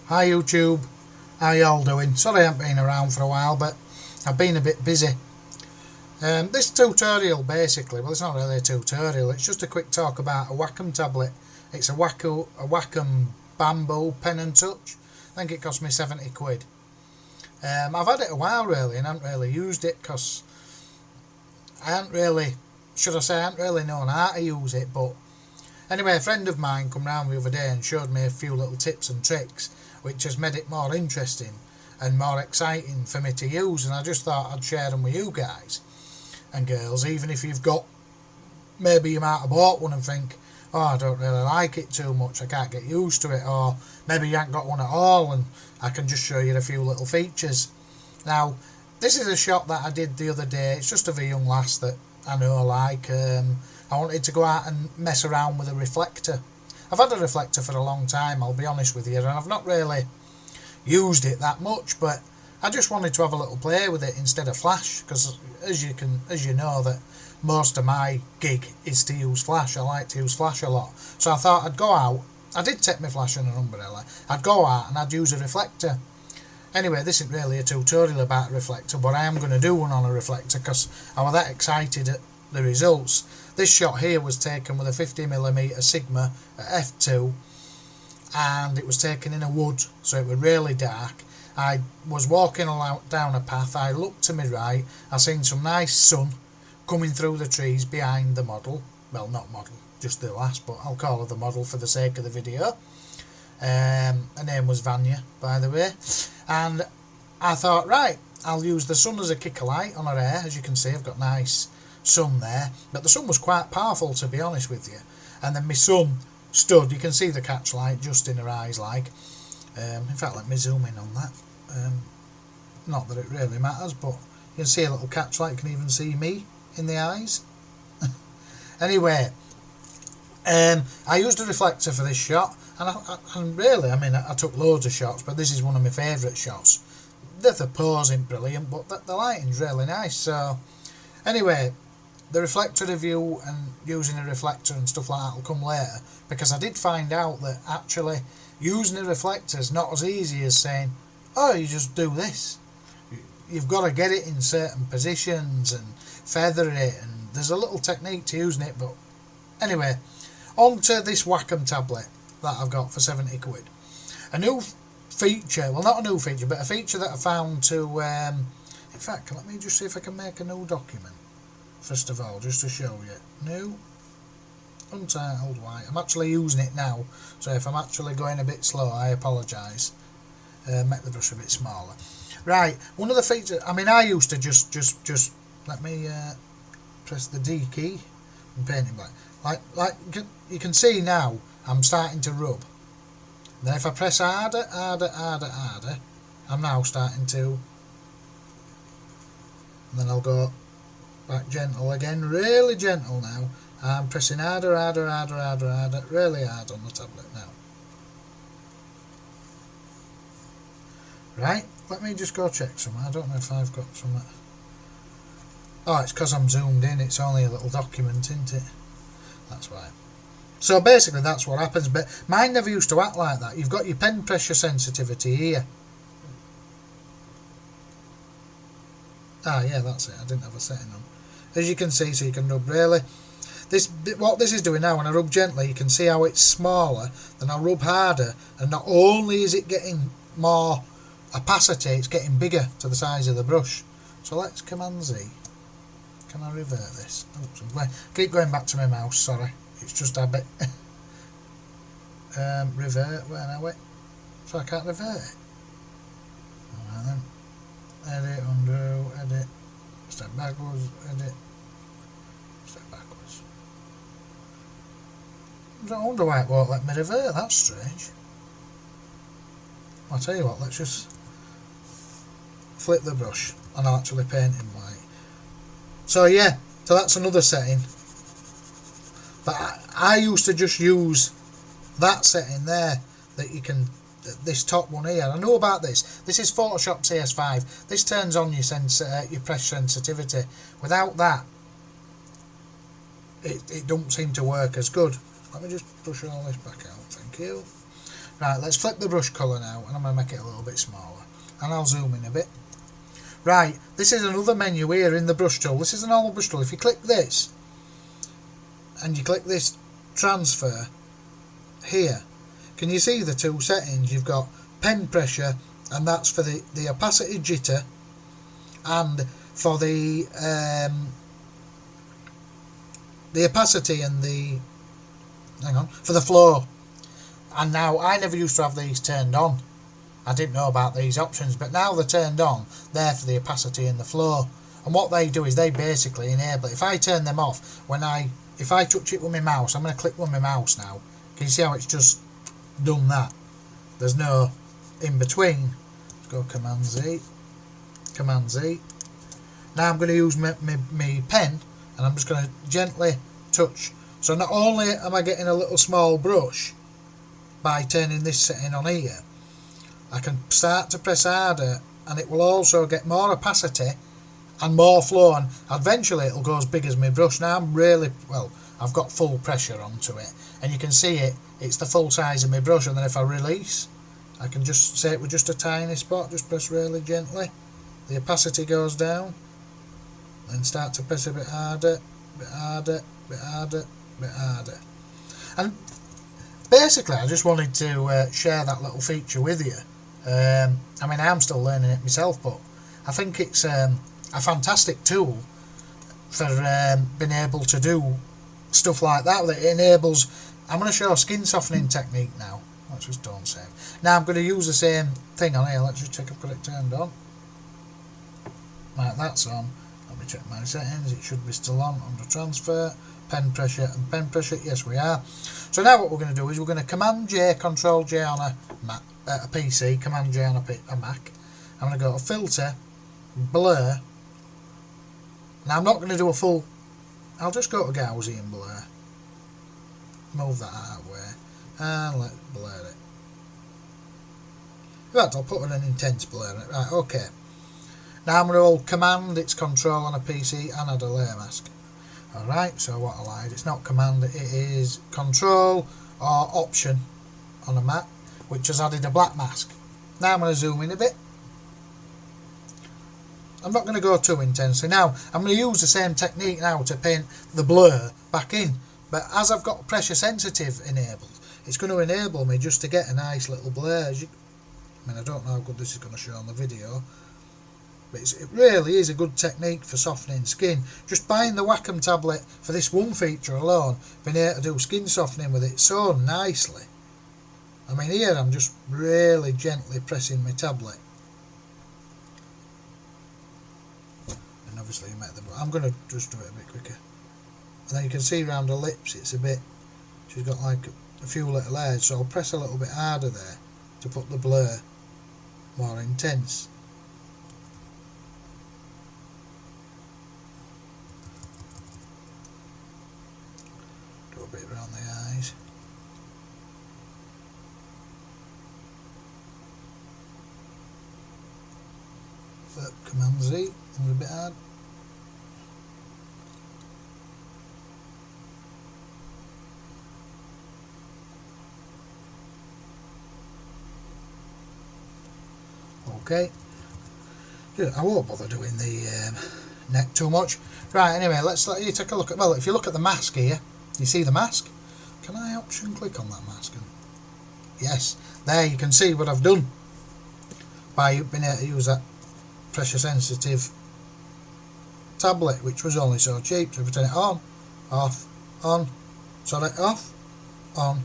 Hi YouTube, how y'all doing? Sorry I haven't been around for a while, but I've been a bit busy. This tutorial basically, well, it's not really a tutorial, it's just a quick talk about a Wacom tablet. It's a Wacom Bamboo Pen Touch. I think it cost me 70 quid. I've had it a while really and I haven't really used it because I hadn't really known how to use it, but anyway, a friend of mine come round the other day and showed me a few little tips and tricks which has made it more interesting and more exciting for me to use, and I just thought I'd share them with you guys and girls, even if you've got, maybe you might have bought one and think, oh, I don't really like it too much, I can't get used to it, or maybe you ain't got one at all and I can just show you a few little features. Now, this is a shot that I did the other day. It's just of a young lass that I know like. I wanted to go out and mess around with a reflector. I've had a reflector for a long time, I'll be honest with you, and I've not really used it that much, but I just wanted to have a little play with it instead of flash, because as you know that most of my gig is to use flash. I like to use flash a lot, so I thought I'd go out. I did take my flash and an umbrella. I'd go out and I'd use a reflector. Anyway, this isn't really a tutorial about a reflector, but I am going to do one on a reflector because I was that excited at the results. This shot here was taken with a 50mm Sigma at f2, and it was taken in a wood, so it was really dark. I was walking down a path, I looked to my right, I seen some nice sun coming through the trees behind the model. Well, not model, just the lass, but I'll call her the model for the sake of the video. Her name was Vanya, by the way, and I thought, right, I'll use the sun as a kicker light on her hair. As you can see, I've got nice sun there, but the sun was quite powerful, to be honest with you. And then my son stood, you can see the catch light just in her eyes like. In fact, let me zoom in on that. Not that it really matters, but you can see a little catch light. You can even see me in the eyes. Anyway, I used a reflector for this shot, and really, I mean, I took loads of shots, but this is one of my favourite shots. The pose isn't brilliant, but the lighting's really nice. So anyway, the reflector review and using a reflector and stuff like that will come later, because I did find out that actually using a reflector is not as easy as saying, oh, you just do this. You've got to get it in certain positions and feather it, and there's a little technique to using it. But anyway, on to this Wacom tablet that I've got for 70 quid. A new feature, well, not a new feature, but a feature that I found to, in fact, let me just see if I can make a new document. First of all, just to show you. New, untitled, white. I'm actually using it now, so if I'm actually going a bit slow, I apologise. Make the brush a bit smaller. Right, one of the features, I mean, I used to just let me press the D key and paint it black. Like you can see now, I'm starting to rub. Then if I press harder, I'm now starting to, and then I'll go back gentle again, really gentle now. I'm pressing harder, really hard on the tablet now. Right, let me just go check some. I don't know if I've got some. Oh, it's because I'm zoomed in, it's only a little document, isn't it? That's why. So basically that's what happens, but mine never used to act like that. You've got your pen pressure sensitivity here. Ah, yeah, that's it. I didn't have a setting on. As you can see, so you can rub really. What this is doing now, when I rub gently, you can see how it's smaller. Then I rub harder, and not only is it getting more opacity, it's getting bigger to the size of the brush. So let's Command Z. Can I revert this? Oops, keep going back to my mouse, sorry. It's just a bit. Revert, where are we? So I can't revert it. Alright then. Edit, undo, edit. Step backwards, edit. Step backwards. I wonder why it won't let me revert, that's strange. I'll tell you what, let's just flip the brush and I'll actually paint in white. So yeah, so that's another setting. But I used to just use that setting there, that you can, this top one here. I know about this. This is Photoshop CS5. This turns on your press sensitivity. Without that, it don't seem to work as good. Let me just brush all this back out, thank you. Right, let's flip the brush colour now, and I'm going to make it a little bit smaller, and I'll zoom in a bit. Right, this is another menu here in the brush tool. This is a normal brush tool. If you click this, and you click this transfer here, can you see the two settings? You've got pen pressure, and that's for the opacity jitter, and for the opacity and the, for the flow. And now, I never used to have these turned on. I didn't know about these options, but now they're turned on. They're for the opacity and the flow. And what they do is they basically enable it. If I turn them off, if I touch it with my mouse, I'm going to click with my mouse now. Can you see how it's just done that? There's no in between. Let's go Command Z. Command Z. Now I'm going to use my pen, and I'm just going to gently touch. So not only am I getting a little small brush by turning this setting on here, I can start to press harder, and it will also get more opacity and more flow, and eventually it'll go as big as my brush. Now I'm really, well, I've got full pressure onto it, and you can see it's the full size of my brush. And then if I release, I can just say it with just a tiny spot, just press really gently, the opacity goes down, and start to press a bit harder, bit harder, bit harder, bit harder. And basically I just wanted to share that little feature with you. I mean, I am still learning it myself, but I think it's a fantastic tool for being able to do stuff like that. It enables, I'm going to show a skin softening technique now. Let's just don't save. Now I'm going to use the same thing on here. Let's just check I've got it turned on. Right, that's on. Let me check my settings. It should be still on under transfer, pen pressure and pen pressure. Yes, we are. So now what we're going to do is we're going to Command J, Control J on a PC, Command J on a Mac. I'm going to go to Filter, Blur. Now I'm not going to do a full, I'll just go to Gaussian Blur. Move that out of the way. And let's blur it. In fact, I'll put an intense blur in it. Right, okay. Now I'm going to hold Command, it's Control on a PC, and add a layer mask. Alright, so what I lied, it's not Command, it is Control or Option on a Mac, which has added a black mask. Now I'm going to zoom in a bit. I'm not going to go too intensely. Now I'm going to use the same technique now to paint the blur back in, but as I've got pressure sensitive enabled, it's going to enable me just to get a nice little blur. I mean, I don't know how good this is going to show on the video, but it really is a good technique for softening skin. Just buying the Wacom tablet for this one feature alone, being able to do skin softening with it so nicely. I mean, here I'm just really gently pressing my tablet. And obviously you make the, I'm going to just do it a bit quicker. And then you can see around her lips it's a bit, she's got like a few little layers, so I'll press a little bit harder there to put the blur more intense. Do a bit around the eyes. Flip Command Z, and a bit hard. Okay, I won't bother doing the neck too much. Right, anyway, let's let you take a look at, well, if you look at the mask here, you see the mask? Can I option click on that mask? Yes, there you can see what I've done by being able to use that pressure sensitive tablet, which was only so cheap. So if we turn it on, off, on, sorry, off, on,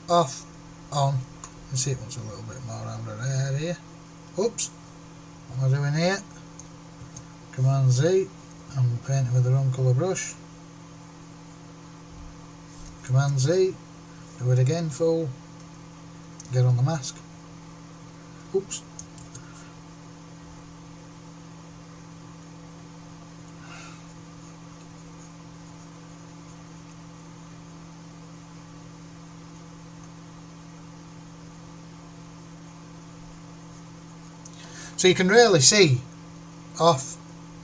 off, on, you can see it wants a little bit more around her area. Oops, what am I doing here? Command Z, I'm painting with the wrong colour brush. Command Z, do it again full, get on the mask. Oops. So you can really see off,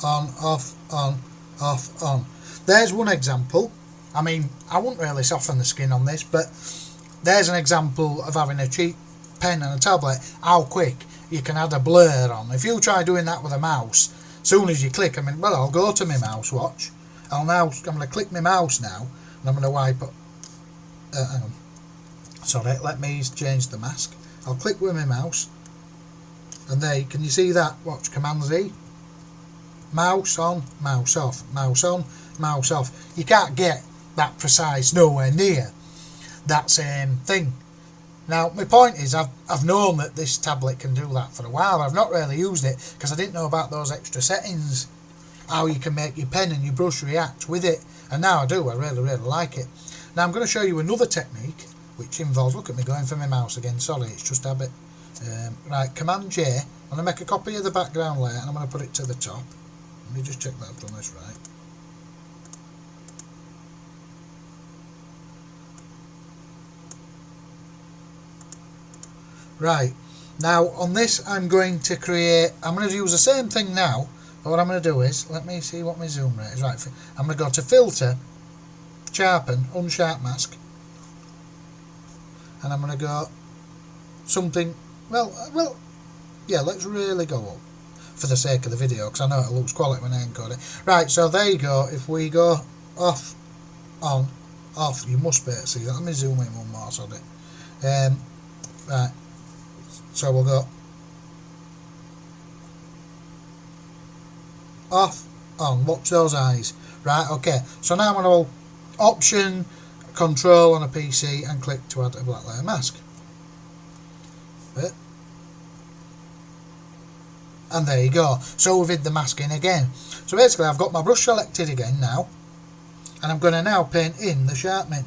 on, off, on, off, on. There's one example. I mean, I wouldn't really soften the skin on this, but there's an example of having a cheap pen and a tablet, how quick you can add a blur on. If you try doing that with a mouse, as soon as you click, I mean, well, I'll go to my mouse, watch. I'm going to click my mouse now, and I'm going to wipe up. Hang on. Sorry, let me change the mask. I'll click with my mouse, and there, can you see that? Watch, Command Z. Mouse on, mouse off, mouse on, mouse off. You can't get that precise nowhere near that same thing. Now, my point is, I've known that this tablet can do that for a while. I've not really used it because I didn't know about those extra settings, how you can make your pen and your brush react with it. And now I do. I really, really like it. Now, I'm going to show you another technique which involves, look at me going for my mouse again. Sorry, it's just habit. Right, Command J. I'm going to make a copy of the background layer and I'm going to put it to the top. Let me just check that I've done this right. Right, now on this I'm going to use the same thing now, but what I'm going to do is, let me see what my zoom rate is. Right, I'm going to go to Filter, Sharpen, Unsharp Mask, and I'm going to go something, well, yeah, let's really go up for the sake of the video, because I know it looks quality when I encode it. Right, so there you go. If we go off, on, off, you must be able to see that. Let me zoom in one more, sorry. Right. So we'll go off, on, watch those eyes. Right, okay. So now I'm going to Option, Control on a PC and click to add a black layer mask. And there you go. So we've hid the mask in again. So basically I've got my brush selected again now. And I'm going to now paint in the sharpening.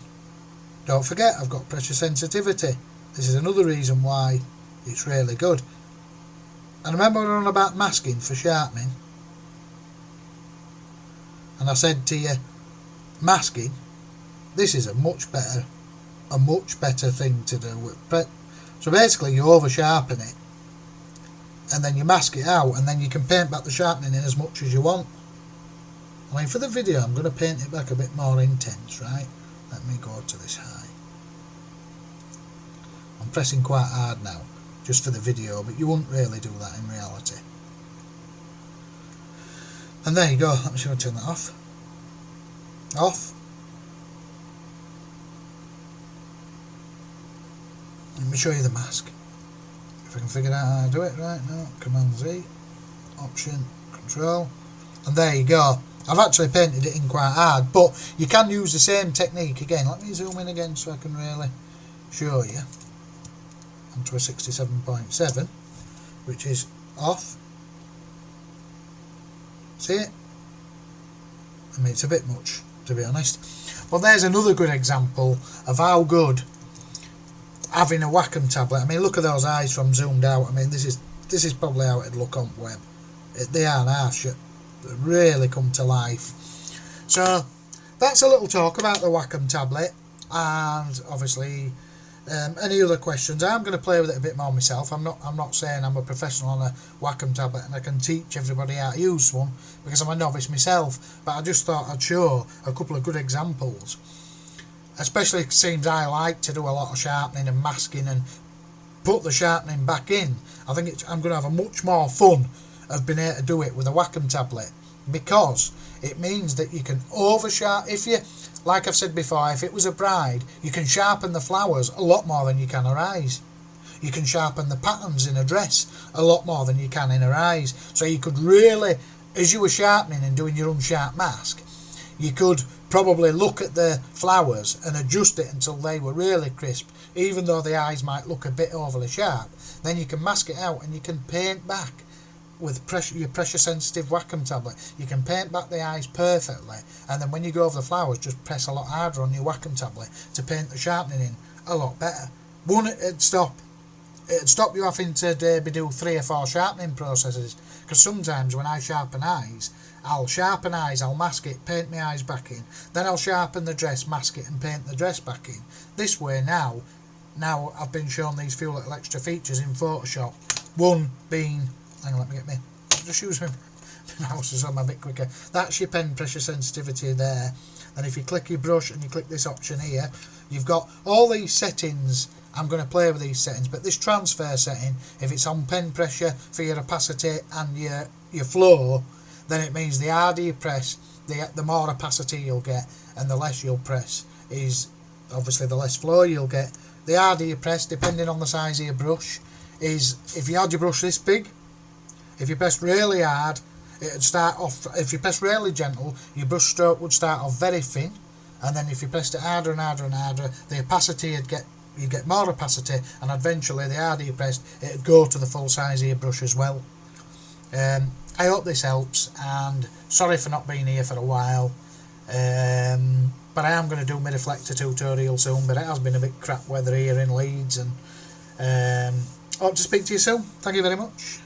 Don't forget, I've got pressure sensitivity. This is another reason why it's really good. And remember we're on about masking for sharpening. And I said to you, masking, this is a much better thing to do with. So basically you over sharpen it, and then you mask it out, and then you can paint back the sharpening in as much as you want. I mean, for the video I'm going to paint it back a bit more intense, right? Let me go to this high. I'm pressing quite hard now, just for the video, but you wouldn't really do that in reality. And there you go. Let me see if I turn that off. Off. Let me show you the mask. If I can figure out how to do it right now. Command Z, Option, Control, and there you go. I've actually painted it in quite hard, but you can use the same technique again. Let me zoom in again so I can really show you. Onto a 67.7, which is off. See it? I mean, it's a bit much, to be honest. Well, there's another good example of how good having a Wacom tablet. I mean, look at those eyes from zoomed out. I mean, this is probably how it'd look on web. They are half shut. They really come to life. So that's a little talk about the Wacom tablet, and obviously any other questions. I'm going to play with it a bit more myself. I'm not saying I'm a professional on a Wacom tablet and I can teach everybody how to use one, because I'm a novice myself, but I just thought I'd show a couple of good examples. Especially it seems I like to do a lot of sharpening and masking and put the sharpening back in. I think I'm going to have a much more fun of being able to do it with a Wacom tablet, because it means that you can oversharpen. If you, like I've said before, if it was a bride, you can sharpen the flowers a lot more than you can her eyes. You can sharpen the patterns in a dress a lot more than you can in her eyes. So you could really, as you were sharpening and doing your unsharp mask, you could probably look at the flowers and adjust it until they were really crisp, even though the eyes might look a bit overly sharp. Then you can mask it out and you can paint back with your pressure sensitive Wacom tablet. You can paint back the eyes perfectly, and then when you go over the flowers, just press a lot harder on your Wacom tablet to paint the sharpening in a lot better. One, it'd stop you having to maybe do 3 or 4 sharpening processes, because sometimes when I sharpen eyes, I'll sharpen eyes, I'll mask it, paint my eyes back in, then I'll sharpen the dress, mask it and paint the dress back in. This way now I've been shown these few little extra features in Photoshop. One being, hang on, let me get me, just use my mouse so I'm a bit quicker. That's your pen pressure sensitivity there. And if you click your brush and you click this option here, you've got all these settings I'm going to play with these settings. But this transfer setting, if it's on pen pressure for your opacity and your flow, then it means the harder you press, the more opacity you'll get, and the less you'll press is obviously the less flow you'll get. The harder you press, depending on the size of your brush, is if you had your brush this big, if you press really hard, it would start off. If you press really gentle, your brush stroke would start off very thin, and then if you pressed it harder and harder and harder, the opacity you get more opacity, and eventually the harder you pressed, it would go to the full size of your brush as well. I hope this helps, and sorry for not being here for a while, but I am going to do my reflector tutorial soon, but it has been a bit crap weather here in Leeds, and hope to speak to you soon. Thank you very much.